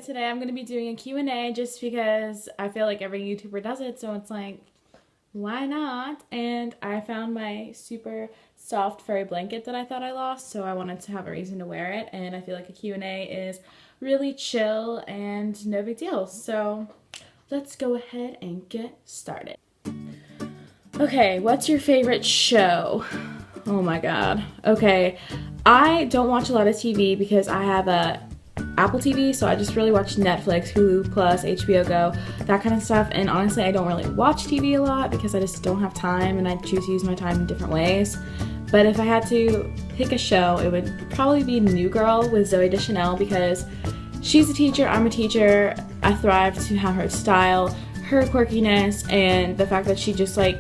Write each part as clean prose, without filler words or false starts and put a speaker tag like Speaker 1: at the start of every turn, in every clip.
Speaker 1: today I'm going to be doing a Q&A just because I feel like every YouTuber does it, so it's like, why not? And I found my super soft furry blanket that I thought I lost, so I wanted to have a reason to wear it, and I feel like a Q&A is really chill and no big deal. So let's go ahead and get started. Okay, what's your favorite show? Oh my god. Okay, I don't watch a lot of TV because I have a Apple TV, so I just really watch Netflix, Hulu Plus, HBO Go, that kind of stuff. And honestly, I don't really watch TV a lot because I just don't have time, and I choose to use my time in different ways. But if I had to pick a show, it would probably be New Girl with Zooey Deschanel, because she's a teacher, I'm a teacher. I thrive to have her style, her quirkiness, and the fact that she just like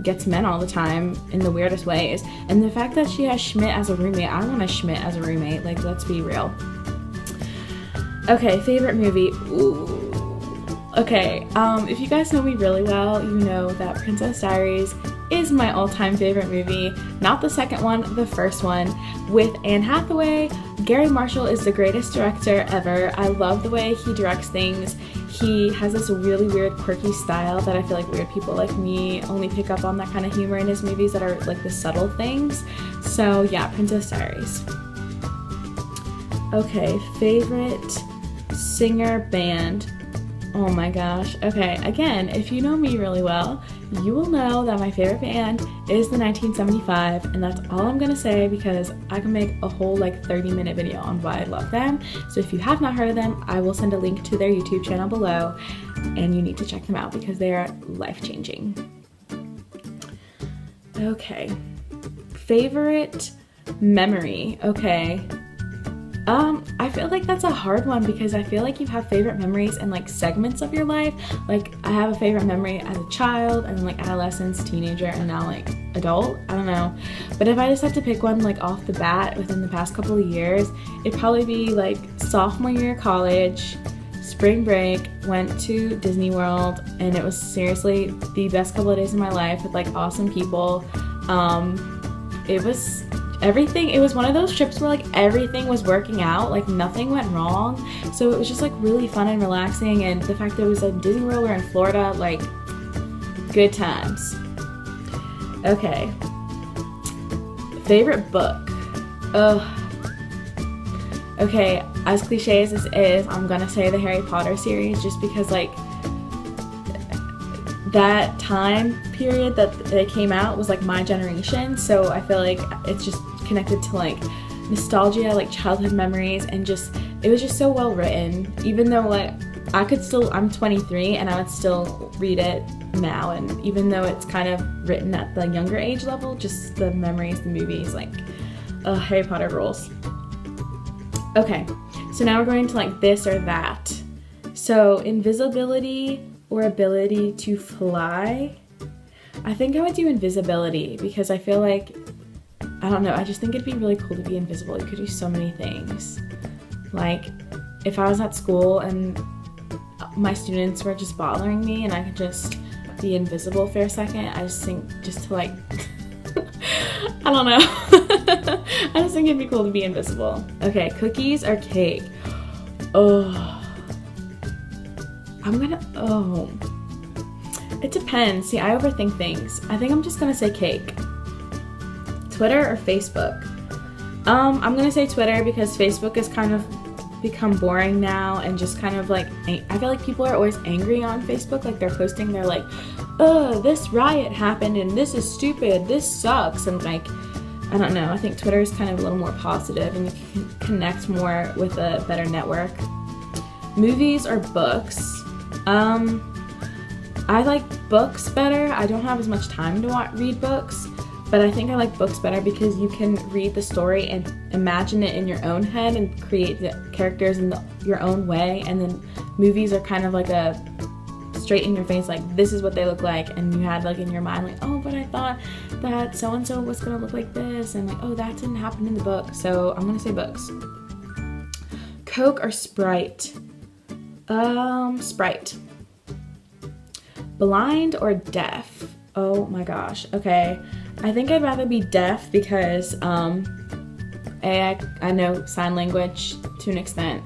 Speaker 1: gets men all the time in the weirdest ways. And the fact that she has Schmidt as a roommate, I want a Schmidt as a roommate, like, let's be real. Okay, favorite movie. Ooh. Okay, if you guys know me really well, you know that Princess Diaries is my all-time favorite movie. Not the second one, the first one, with Anne Hathaway. Gary Marshall is the greatest director ever. I love the way he directs things. He has this really weird, quirky style that I feel like weird people like me only pick up on, that kind of humor in his movies that are like the subtle things. So yeah, Princess Diaries. Okay, favorite singer band. Oh my gosh. Okay, again, if you know me really well, you will know that my favorite band is the 1975, and that's all I'm gonna say because I can make a whole like 30-minute video on why I love them. So if you have not heard of them, I will send a link to their YouTube channel below, and you need to check them out because they are life-changing. Okay, favorite memory. Okay. I feel like that's a hard one because I feel like you have favorite memories in like segments of your life. Like I have a favorite memory as a child and like adolescence, teenager, and now like adult. I don't know. But if I just have to pick one like off the bat within the past couple of years, it'd probably be like sophomore year of college, spring break, went to Disney World, and it was seriously the best couple of days of my life with like awesome people. It was everything. It was one of those trips where like everything was working out, like nothing went wrong, so it was just like really fun and relaxing. And the fact that it was in Disney World or in Florida, like good times. Okay, favorite book. Okay, as cliche as this is, I'm gonna say the Harry Potter series, just because like that time period that they came out was like my generation, so I feel like it's just connected to like nostalgia, like childhood memories, and just it was just so well written. Even though like I'm 23 and I would still read it now, and even though it's kind of written at the younger age level, just the memories, the movies, like Harry Potter rules. Okay, so now we're going to like this or that. So invisibility or ability to fly. I think I would do invisibility because I feel like, I don't know, I just think it'd be really cool to be invisible. You could do so many things. Like if I was at school and my students were just bothering me and I could just be invisible for a second, I just think just to like, I don't know. I just think it'd be cool to be invisible. Okay, cookies or cake? It depends. See, I overthink things. I think I'm just gonna say cake. Twitter or Facebook? I'm gonna say Twitter because Facebook has kind of become boring now, and just kind of like, I feel like people are always angry on Facebook. Like they're posting, they're like, this riot happened and this is stupid, this sucks, and like, I don't know. I think Twitter is kind of a little more positive and you can connect more with a better network. Movies or books? I like books better. I don't have as much time to read books, but I think I like books better because you can read the story and imagine it in your own head and create the characters in your own way. And then movies are kind of like a straight in your face, like this is what they look like, and you had like in your mind like, oh, but I thought that so-and-so was gonna look like this, and like, oh, that didn't happen in the book. So I'm gonna say books. Coke or Sprite? Sprite. Blind or deaf? Oh my gosh. Okay, I think I'd rather be deaf because I know sign language to an extent,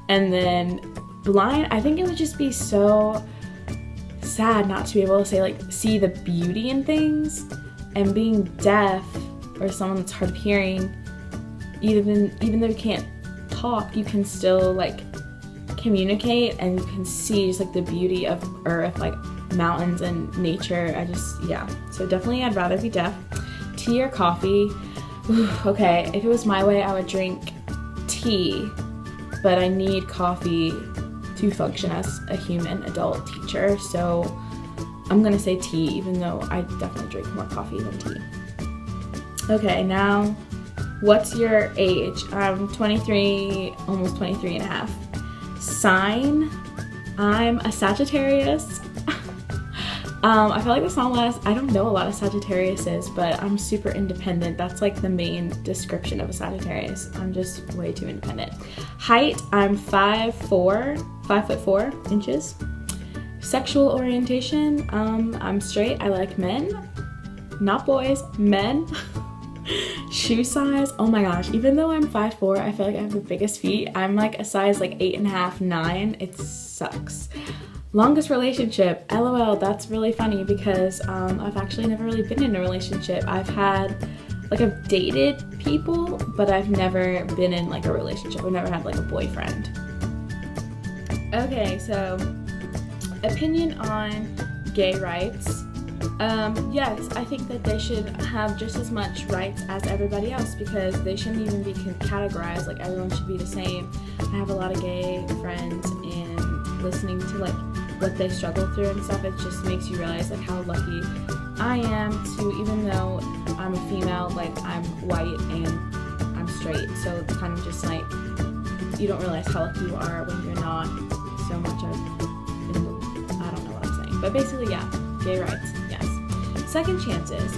Speaker 1: and then blind, I think it would just be so sad not to be able to say, like, see the beauty in things. And being deaf, or someone that's hard of hearing, even though you can't talk, you can still, like, communicate, and you can see just, like, the beauty of earth, like mountains and nature. Yeah, so definitely I'd rather be deaf. Tea or coffee? Okay, if it was my way, I would drink tea, but I need coffee to function as a human adult teacher, so I'm gonna say tea, even though I definitely drink more coffee than tea. Okay, now, what's your age? I'm 23, almost 23 and a half. Sign? I'm a Sagittarius. I feel like this song I don't know a lot of Sagittariuses, but I'm super independent. That's like the main description of a Sagittarius. I'm just way too independent. Height, I'm 5'4" inches. Sexual orientation, I'm straight. I like men, not boys, men. Shoe size, oh my gosh, even though I'm 5'4", I feel like I have the biggest feet. I'm like a size like 8.5, 9. It sucks. Longest relationship, LOL, that's really funny because I've actually never really been in a relationship. I've dated people, but I've never been in like a relationship. I've never had like a boyfriend. Okay, so opinion on gay rights. Yes, I think that they should have just as much rights as everybody else, because they shouldn't even be categorized. Like, everyone should be the same. I have a lot of gay friends, and listening to like what they struggle through and stuff, it just makes you realize like how lucky I am to, even though I'm a female, like I'm white and I'm straight. So it's kind of just like, you don't realize how lucky you are when you're not so much of, I don't know what I'm saying. But basically, yeah, gay rights, yes. Second chances.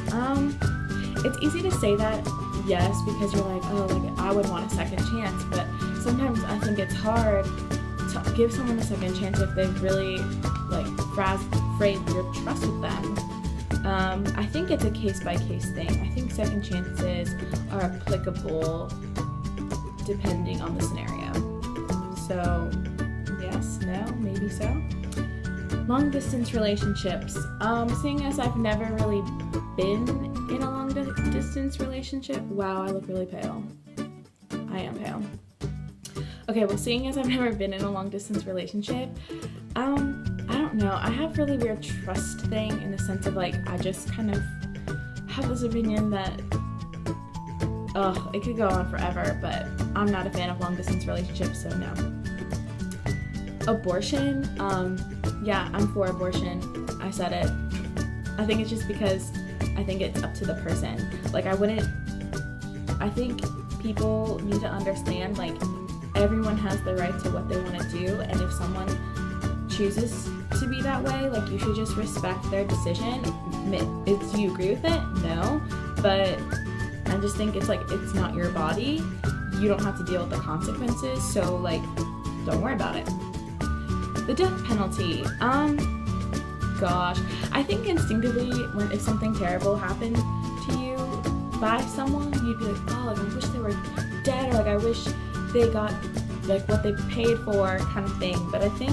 Speaker 1: It's easy to say that, yes, because you're like, oh, like I would want a second chance, but sometimes I think it's hard to give someone a second chance if they've really like frayed your trust with them. I think it's a case-by-case thing. I think second chances are applicable depending on the scenario. So, yes, no, maybe so. Long distance relationships. Seeing as I've never really been in a long distance relationship, wow, I look really pale. I am pale. Okay, well, seeing as I've never been in a long distance relationship, I don't know. I have really weird trust thing in the sense of like, I just kind of have this opinion that, it could go on forever, but I'm not a fan of long distance relationships, so no. Abortion, yeah, I'm for abortion. I said it. I think it's just because I think it's up to the person. Like, I think people need to understand, like, everyone has the right to what they want to do, and if someone chooses to be that way, like, you should just respect their decision. Do you agree with it? No, but I just think it's like, it's not your body. You don't have to deal with the consequences, so like, don't worry about it. The death penalty, gosh, I think instinctively if something terrible happened to you by someone, you'd be like, oh, like, I wish they were dead, or like, I wish they got like what they paid for, kind of thing. But I think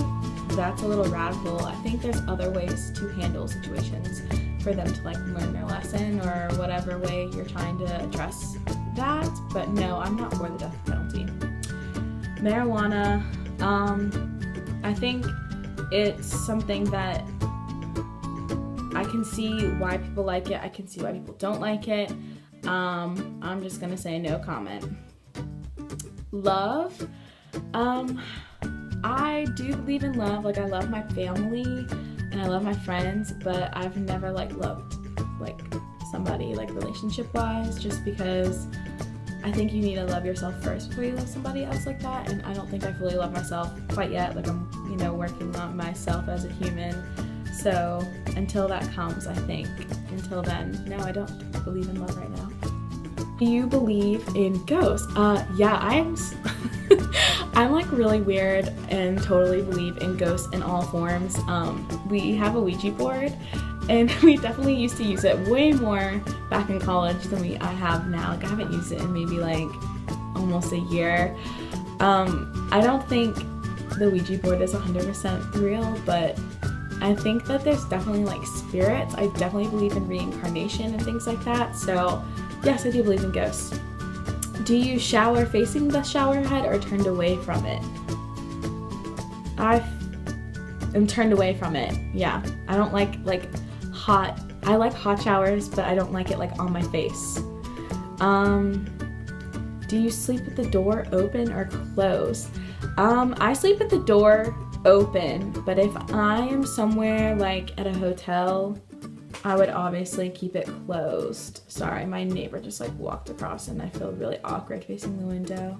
Speaker 1: that's a little radical. I think there's other ways to handle situations for them to like learn their lesson, or whatever way you're trying to address that. But no, I'm not for the death penalty. Marijuana, I think it's something that I can see why people like it. I can see why people don't like it. I'm just gonna say no comment. Love, I do believe in love. Like, I love my family and I love my friends, but I've never like loved like somebody like relationship wise, just because I think you need to love yourself first before you love somebody else like that. And I don't think I fully love myself quite yet. Like, I'm, working on myself as a human. So until that comes, I think, until then, no, I don't believe in love right now. Do you believe in ghosts? Yeah, I'm like really weird and totally believe in ghosts in all forms. We have a Ouija board, and we definitely used to use it way more back in college than I have now. Like, I haven't used it in maybe like almost a year. I don't think the Ouija board is 100% real, but I think that there's definitely like spirits. I definitely believe in reincarnation and things like that. So yes, I do believe in ghosts. Do you shower facing the shower head or turned away from it? I am turned away from it. Yeah, I don't like hot. I like hot showers, but I don't like it like on my face. Do you sleep with the door open or closed? I sleep with the door open, but if I am somewhere like at a hotel, I would obviously keep it closed. Sorry, my neighbor just like walked across and I feel really awkward facing the window.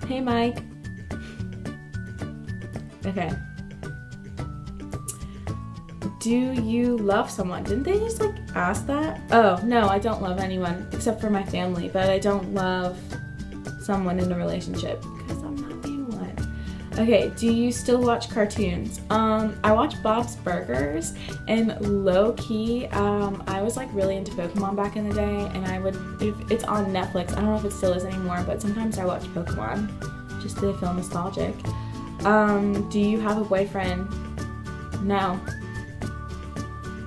Speaker 1: Hey, Mike. Okay. Do you love someone? Didn't they just like ask that? Oh, no, I don't love anyone except for my family, but I don't love someone in a relationship because I'm not being one. Okay, do you still watch cartoons? I watch Bob's Burgers, and low-key, I was like really into Pokemon back in the day, and I would, if it's on Netflix, I don't know if it still is anymore, but sometimes I watch Pokemon just to feel nostalgic. Do you have a boyfriend? No.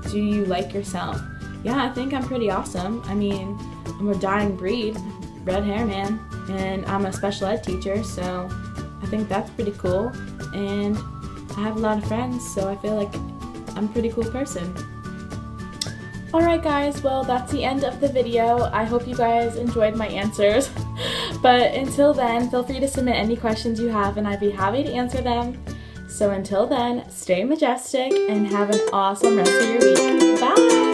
Speaker 1: Do you like yourself? Yeah, I think I'm pretty awesome. I mean, I'm a dying breed, red hair man, and I'm a special ed teacher, so I think that's pretty cool. And I have a lot of friends, so I feel like I'm a pretty cool person. Alright guys, well that's the end of the video. I hope you guys enjoyed my answers. But until then, feel free to submit any questions you have and I'd be happy to answer them. So until then, stay majestic and have an awesome rest of your week. Bye!